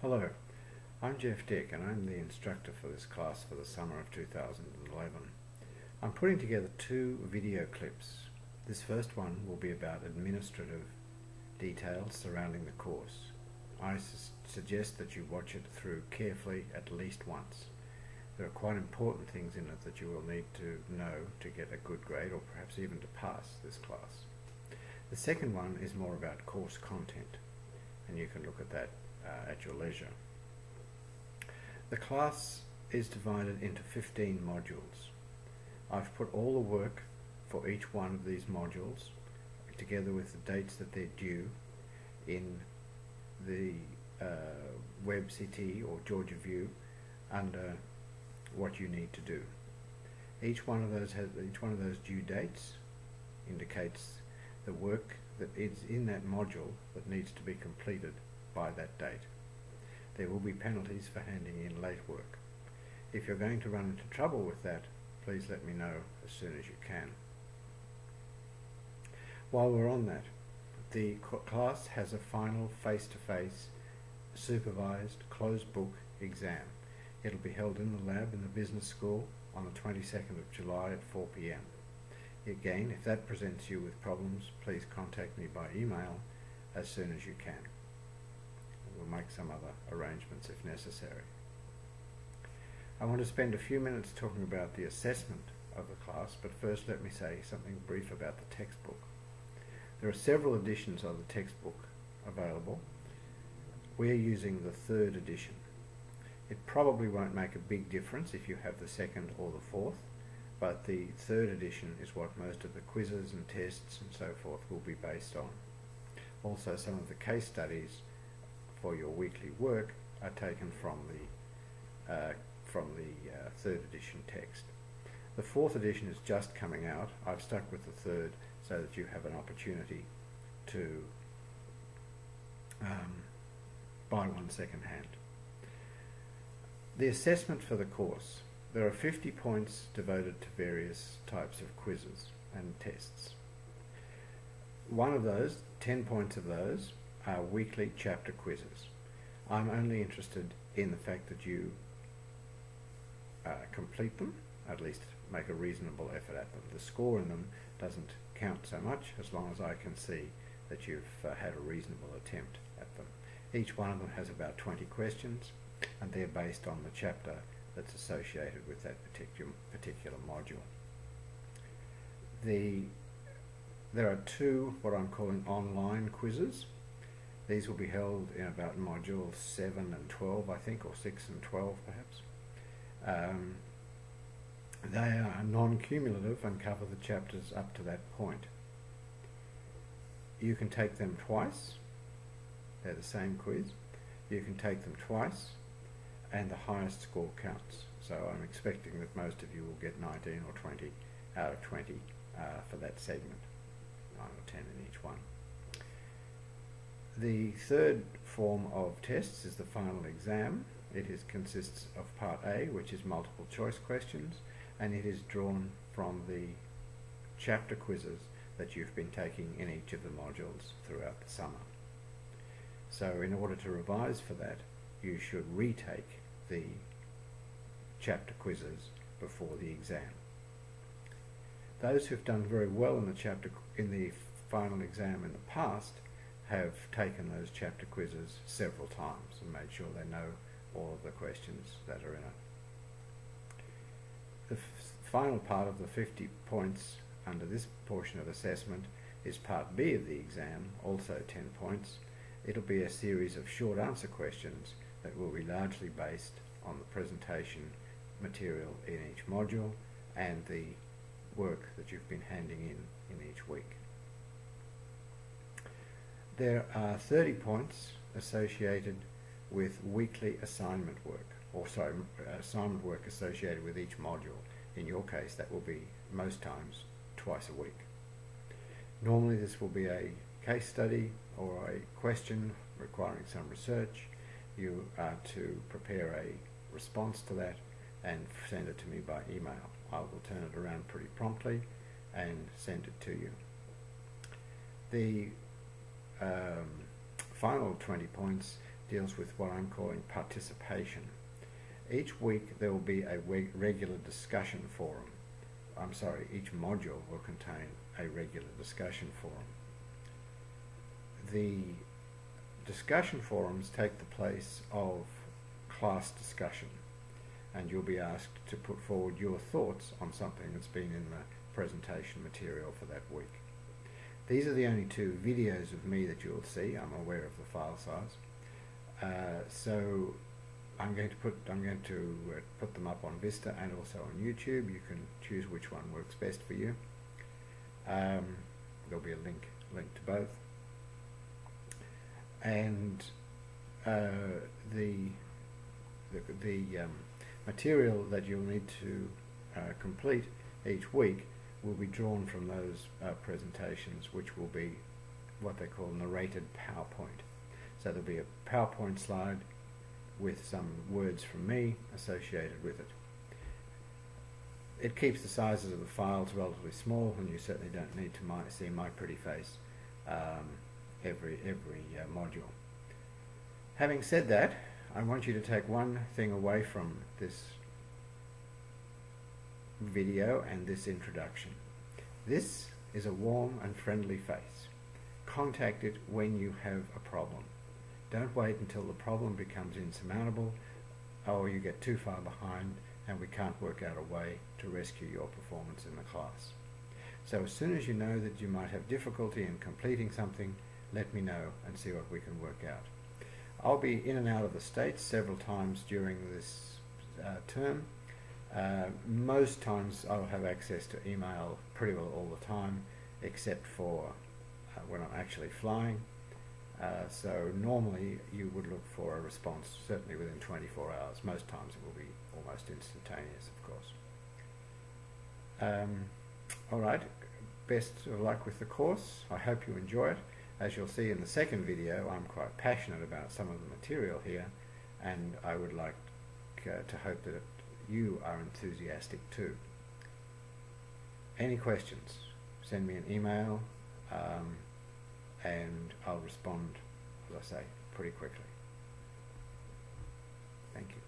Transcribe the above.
Hello, I'm Jeff Dick and I'm the instructor for this class for the summer of 2011. I'm putting together two video clips. This first one will be about administrative details surrounding the course. I suggest that you watch it through carefully at least once. There are quite important things in it that you will need to know to get a good grade or perhaps even to pass this class. The second one is more about course content, and you can look at that at your leisure. The class is divided into 15 modules. I've put all the work for each one of these modules together with the dates that they're due in the WebCT or Georgia View under what you need to do. Each one of those due dates indicates the work that is in that module that needs to be completed by that date. There will be penalties for handing in late work. If you're going to run into trouble with that, please let me know as soon as you can. While we're on that, the class has a final face-to-face supervised closed book exam. It'll be held in the lab in the business school on the 22nd of July at 4 p.m. Again, if that presents you with problems, please contact me by email as soon as you can. We'll make some other arrangements if necessary. I want to spend a few minutes talking about the assessment of the class, but first let me say something brief about the textbook. There are several editions of the textbook available. We are using the third edition. It probably won't make a big difference if you have the second or the fourth, but the third edition is what most of the quizzes and tests and so forth will be based on. Also, some of the case studies for your weekly work are taken from the third edition text. The fourth edition is just coming out. I've stuck with the third so that you have an opportunity to buy one second hand. The assessment for the course. There are 50 points devoted to various types of quizzes and tests. One of those, 10 points of those, are weekly chapter quizzes. I'm only interested in the fact that you complete them, at least make a reasonable effort at them. The score in them doesn't count so much as long as I can see that you've had a reasonable attempt at them. Each one of them has about 20 questions, and they're based on the chapter that's associated with that particular module. There are two what I'm calling online quizzes. These will be held in about modules 7 and 12, I think, or 6 and 12 perhaps. They are non-cumulative and cover the chapters up to that point. You can take them twice. They're the same quiz. You can take them twice, and the highest score counts. So I'm expecting that most of you will get 19 or 20 out of 20 for that segment, 9 or 10 in each one. The third form of tests is the final exam. It consists of part A, which is multiple choice questions, and it is drawn from the chapter quizzes that you've been taking in each of the modules throughout the summer. So in order to revise for that, you should retake the chapter quizzes before the exam. Those who've done very well in the final exam in the past have taken those chapter quizzes several times and made sure they know all of the questions that are in it. The final part of the 50 points under this portion of assessment is part B of the exam, also 10 points. It'll be a series of short answer questions that will be largely based on the presentation material in each module and the work that you've been handing in each week. There are 30 points associated with weekly assignment work, assignment work associated with each module. In your case, that will be most times twice a week. Normally this will be a case study or a question requiring some research. You are to prepare a response to that and send it to me by email. I will turn it around pretty promptly and send it to you. The final 20 points deals with what I'm calling participation. Each week there will be a regular discussion forum. Each module will contain a regular discussion forum. The discussion forums take the place of class discussion, and you'll be asked to put forward your thoughts on something that's been in the presentation material for that week. These are the only two videos of me that you'll see. I'm aware of the file size, so I'm going to put them up on Vista and also on YouTube. You can choose which one works best for you. There'll be a link to both, and the material that you'll need to complete each week will be drawn from those presentations, which will be what they call narrated PowerPoint. So there'll be a PowerPoint slide with some words from me associated with it. It keeps the sizes of the files relatively small, and you certainly don't need to see my pretty face every module. Having said that, I want you to take one thing away from this video and this introduction. This is a warm and friendly face. Contact it when you have a problem. Don't wait until the problem becomes insurmountable or you get too far behind and we can't work out a way to rescue your performance in the class. So as soon as you know that you might have difficulty in completing something, let me know and see what we can work out. I'll be in and out of the States several times during this term. Most times I'll have access to email pretty well all the time, except for when I'm actually flying. So normally you would look for a response certainly within 24 hours. Most times it will be almost instantaneous, of course. Alright, best of luck with the course. I hope you enjoy it. As you'll see in the second video, I'm quite passionate about some of the material here, and I would like to hope that you are enthusiastic too. Any questions? Send me an email, and I'll respond, as I say, pretty quickly. Thank you.